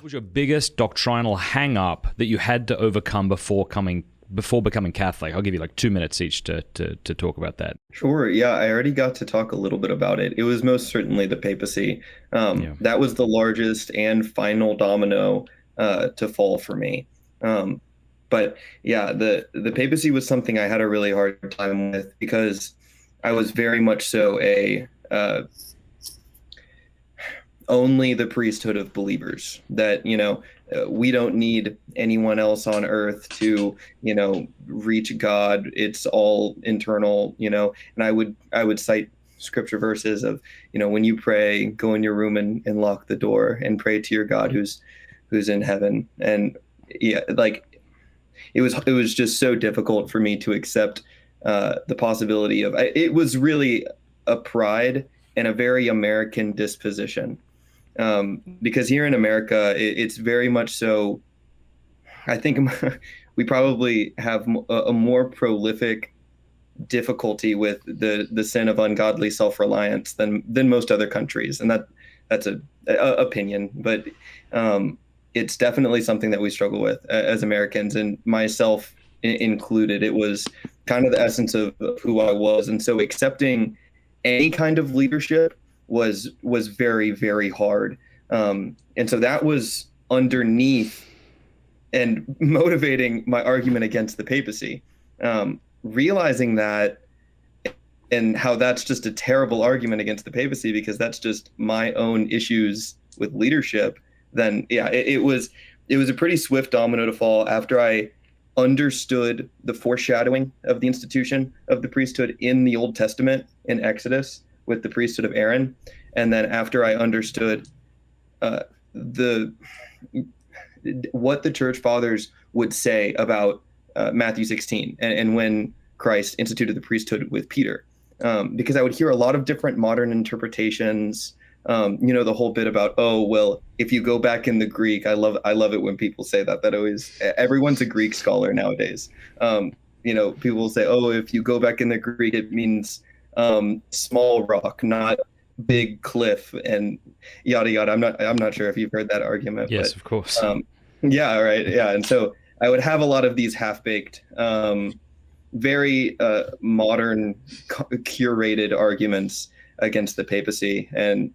What was your biggest doctrinal hang-up that you had to overcome before becoming Catholic? I'll give you like 2 minutes each to talk about that. Sure. Yeah, I already got to talk a little bit about it. It was most certainly the papacy. Yeah. That was the largest and final domino to fall for me. But yeah, the papacy was something I had a really hard time with because I was very much so a only the priesthood of believers, that we don't need anyone else on earth to reach God. It's all internal. And I would cite scripture verses of when you pray, go in your room and lock the door and pray to your God who's in heaven. And yeah, like it was just so difficult for me to accept the possibility of it was really a pride and a very American disposition. Because here in America, it's very much so. I think we probably have a more prolific difficulty with the sin of ungodly self-reliance than most other countries, and that's a opinion, but it's definitely something that we struggle with as Americans, and myself included. It was kind of the essence of who I was, and so accepting any kind of leadership was very, very hard. And so that was underneath and motivating my argument against the papacy. Realizing that and how that's just a terrible argument against the papacy because that's just my own issues with leadership, then yeah, it was a pretty swift domino to fall after I understood the foreshadowing of the institution of the priesthood in the Old Testament in Exodus with the priesthood of Aaron. And then after I understood what the church fathers would say about Matthew 16 and when Christ instituted the priesthood with Peter, because I would hear a lot of different modern interpretations. The whole bit about, oh, well, if you go back in the Greek, I love it when people say that always, everyone's a Greek scholar nowadays. People will say, oh, if you go back in the Greek, it means small rock, not big cliff, and yada yada. I'm not sure if you've heard that argument. Yes, but, of course. Yeah, right. Yeah. And so I would have a lot of these half-baked, very modern curated arguments against the papacy, and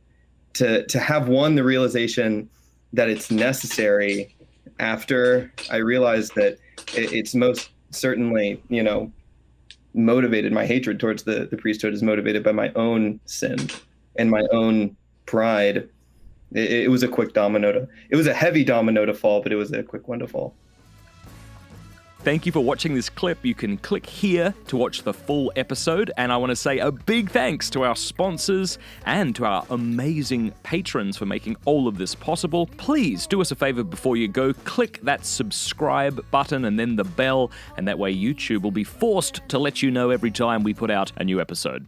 to have the realization that it's necessary after I realized that it's most certainly, motivated, my hatred towards the priesthood is motivated by my own sin and my own pride. It was a quick it was a heavy domino to fall, but it was a quick one to fall. Thank you for watching this clip. You can click here to watch the full episode. And I want to say a big thanks to our sponsors and to our amazing patrons for making all of this possible. Please do us a favor before you go. Click that subscribe button and then the bell. And that way YouTube will be forced to let you know every time we put out a new episode.